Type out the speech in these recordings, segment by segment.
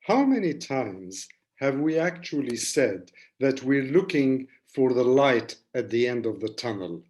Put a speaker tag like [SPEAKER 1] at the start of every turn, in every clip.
[SPEAKER 1] How many times have we actually said that we're looking for the light at the end of the tunnel?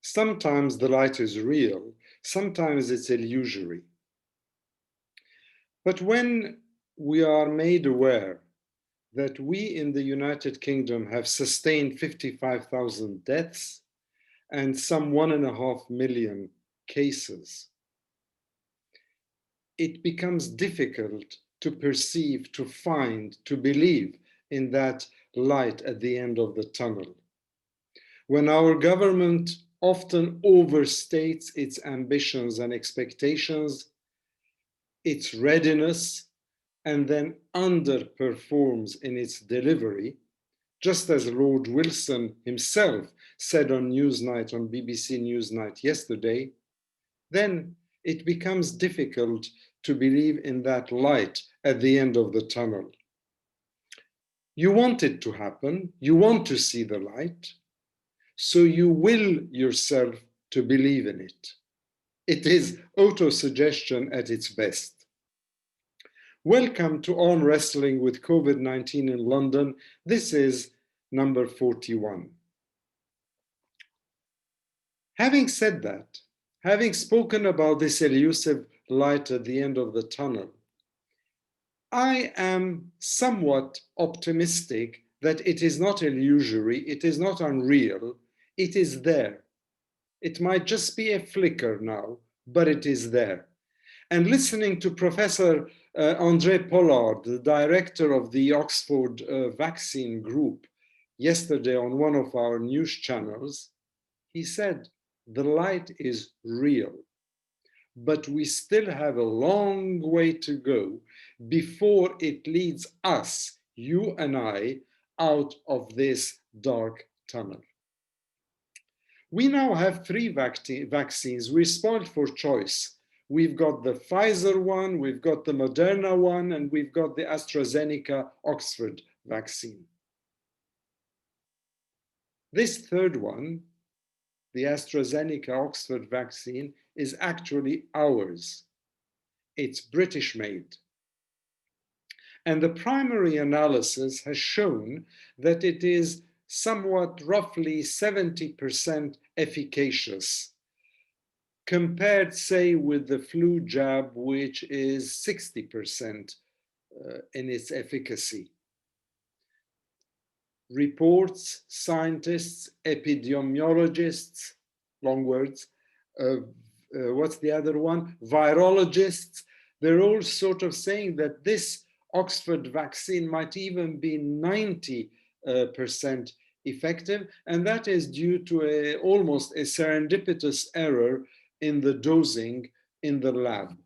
[SPEAKER 1] Sometimes the light is real, sometimes it's illusory. But when we are made aware that we in the United Kingdom have sustained 55,000 deaths and some 1.5 million cases, it becomes difficult to perceive, to find, to believe in that light at the end of the tunnel. When our government often overstates its ambitions and expectations, its readiness, and then underperforms in its delivery, just as Lord Wilson himself said on Newsnight, on BBC Newsnight yesterday, then it becomes difficult to believe in that light at the end of the tunnel. You want it to happen, you want to see the light, so you will yourself to believe in it. It is autosuggestion at its best. Welcome to Arm Wrestling with COVID-19 in London. This is number 41. Having said that, having spoken about this elusive light at the end of the tunnel, I am somewhat optimistic that it is not illusory, it is not unreal, it is there. It might just be a flicker now, but it is there. And listening to Professor André Pollard, the director of the Oxford Vaccine Group, yesterday on one of our news channels, he said, the light is real, but we still have a long way to go before it leads us, you and I, out of this dark tunnel. We now have 3 vaccines. We're spoiled for choice. We've got the Pfizer one, we've got the Moderna one, and we've got the AstraZeneca Oxford vaccine. This third one, the AstraZeneca Oxford vaccine, is actually ours. It's British made. And the primary analysis has shown that it is somewhat roughly 70% efficacious compared, say, with the flu jab, which is 60% in its efficacy. Reports, scientists, epidemiologists, long words, what's the other one? Virologists, they're all sort of saying that this Oxford vaccine might even be 90% effective, and that is due to almost a serendipitous error in the dosing in the lab.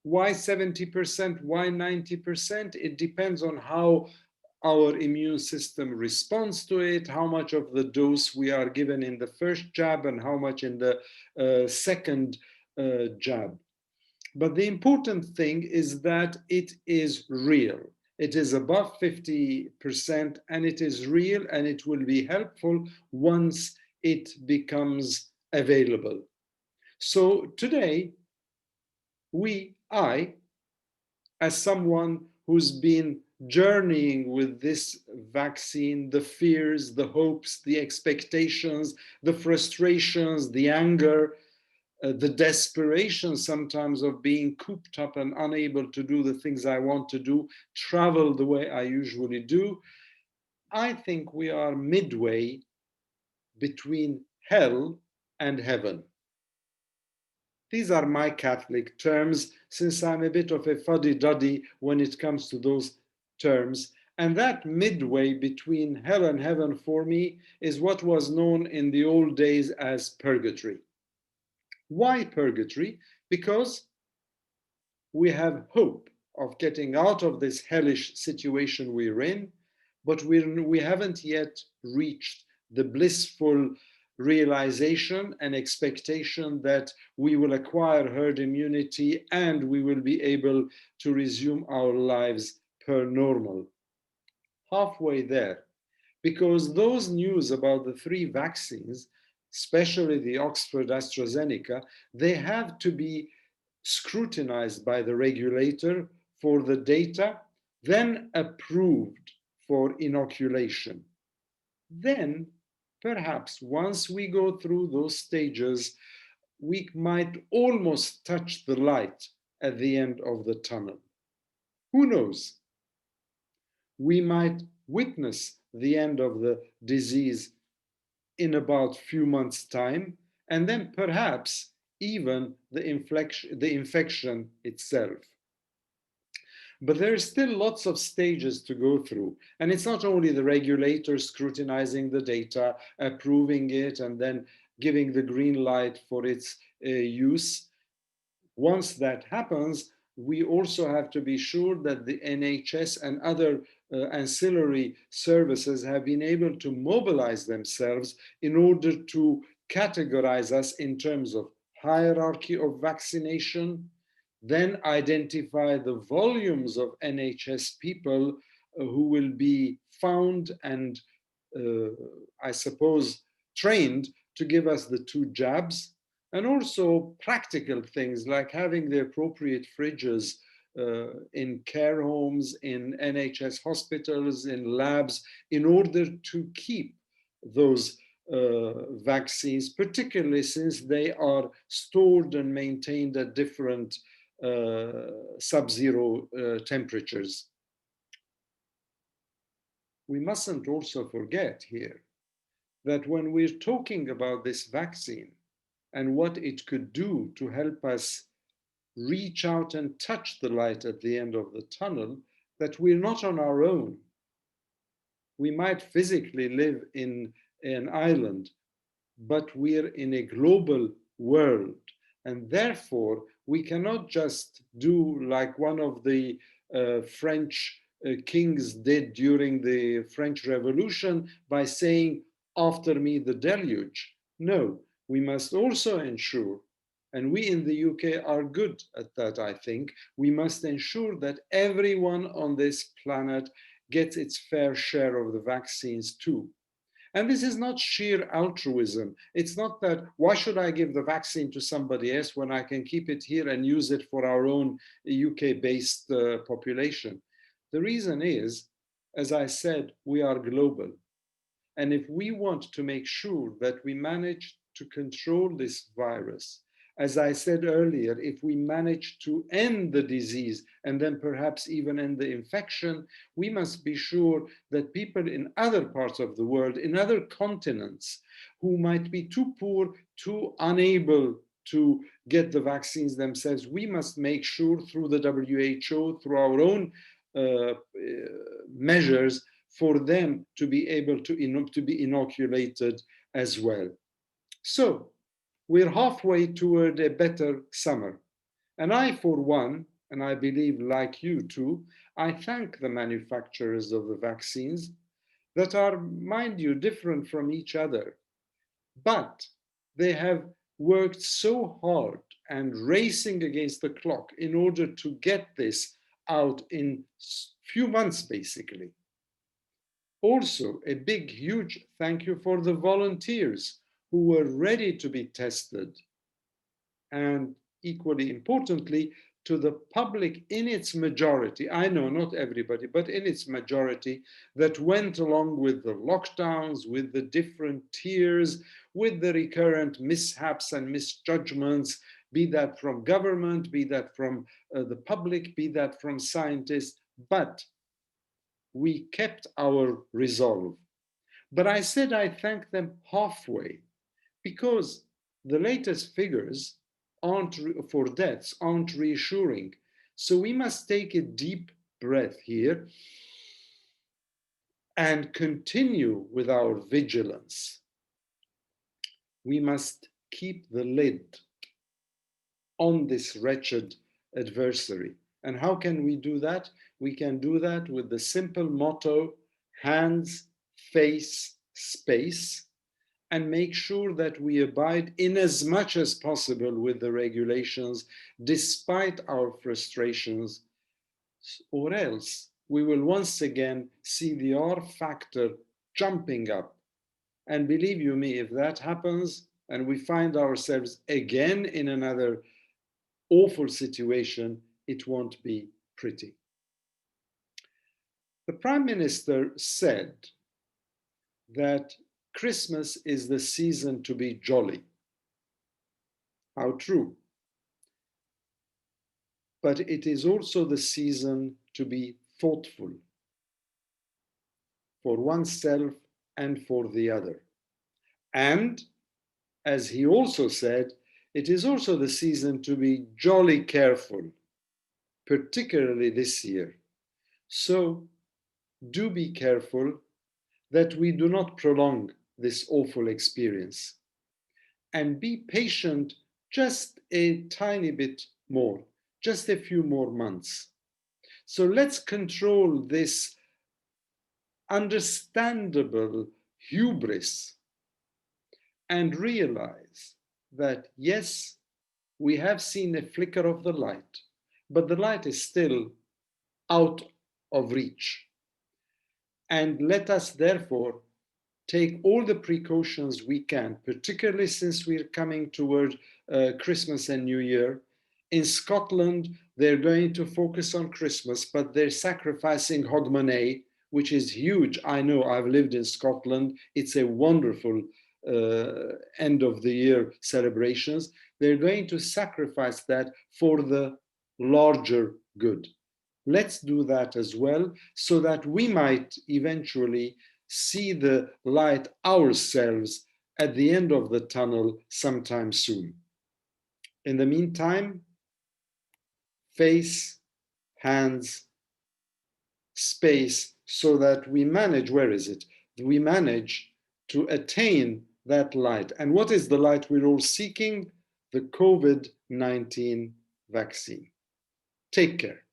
[SPEAKER 1] Why 70%? Why 90%? It depends on how our immune system responds to it, how much of the dose we are given in the first jab and how much in the second jab. But the important thing is that it is real. It is above 50% and it is real, and it will be helpful once it becomes available. So today, I, as someone who's been journeying with this vaccine, the fears, the hopes, the expectations, the frustrations, the anger, the desperation sometimes of being cooped up and unable to do the things I want to do, travel the way I usually do, I think we are midway between hell and heaven. These are my Catholic terms, since I'm a bit of a fuddy-duddy when it comes to those terms. And that midway between hell and heaven for me is what was known in the old days as purgatory. Why purgatory? Because we have hope of getting out of this hellish situation we're in, but we haven't yet reached the blissful realization and expectation that we will acquire herd immunity and we will be able to resume our lives per normal. Halfway there, because those news about the 3 vaccines, especially the Oxford AstraZeneca, they have to be scrutinized by the regulator for the data, then approved for inoculation. Then, perhaps once we go through those stages, we might almost touch the light at the end of the tunnel. Who knows? We might witness the end of the disease in about few months' time, and then perhaps even the infection itself. But there are still lots of stages to go through. And it's not only the regulators scrutinizing the data, approving it, and then giving the green light for its use. Once that happens, we also have to be sure that the NHS and other ancillary services have been able to mobilize themselves in order to categorize us in terms of hierarchy of vaccination, then identify the volumes of NHS people who will be found and, I suppose, trained to give us the 2 jabs, and also practical things like having the appropriate fridges in care homes, in NHS hospitals, in labs, in order to keep those vaccines, particularly since they are stored and maintained at different sub-zero temperatures. We mustn't also forget here that when we're talking about this vaccine and what it could do to help us reach out and touch the light at the end of the tunnel, that we're not on our own. We might physically live in an island, but we're in a global world. And therefore, we cannot just do like one of the French kings did during the French Revolution by saying, after me the deluge. No, we must also ensure, and we in the UK are good at that, I think, we must ensure that everyone on this planet gets its fair share of the vaccines too. And this is not sheer altruism. It's not that, why should I give the vaccine to somebody else when I can keep it here and use it for our own UK-based population? The reason is, as I said, we are global. And if we want to make sure that we manage to control this virus, as I said earlier, if we manage to end the disease and then perhaps even end the infection, we must be sure that people in other parts of the world, in other continents, who might be too poor, too unable to get the vaccines themselves, we must make sure through the WHO, through our own measures, for them to be able to be inoculated as well. So, we're halfway toward a better summer. And I, for one, and I believe like you too, I thank the manufacturers of the vaccines that are, mind you, different from each other. But they have worked so hard and racing against the clock in order to get this out in few months, basically. Also, a big, huge thank you for the volunteers who were ready to be tested. And equally importantly, to the public in its majority, I know not everybody, but in its majority, that went along with the lockdowns, with the different tiers, with the recurrent mishaps and misjudgments, be that from government, be that from the public, be that from scientists, but we kept our resolve. But I said I thank them halfway, because the latest figures for deaths aren't reassuring. So we must take a deep breath here and continue with our vigilance. We must keep the lid on this wretched adversary. And how can we do that? We can do that with the simple motto, hands, face, space, and make sure that we abide in as much as possible with the regulations, despite our frustrations, or else we will once again see the R factor jumping up. And believe you me, if that happens and we find ourselves again in another awful situation, it won't be pretty. The Prime Minister said that Christmas is the season to be jolly. How true. But it is also the season to be thoughtful for oneself and for the other. And, as he also said, it is also the season to be jolly careful, particularly this year. So, do be careful that we do not prolong this awful experience. And be patient just a tiny bit more, just a few more months. So let's control this understandable hubris and realize that, yes, we have seen a flicker of the light, but the light is still out of reach. And let us therefore take all the precautions we can, particularly since we're coming toward Christmas and New Year. In Scotland, they're going to focus on Christmas, but they're sacrificing Hogmanay, which is huge. I know, I've lived in Scotland. It's a wonderful end of the year celebrations. They're going to sacrifice that for the larger good. Let's do that as well, so that we might eventually see the light ourselves at the end of the tunnel sometime soon. In the meantime, face, hands, space, so that we manage, where is it? We manage to attain that light. And what is the light we're all seeking? The COVID-19 vaccine. Take care.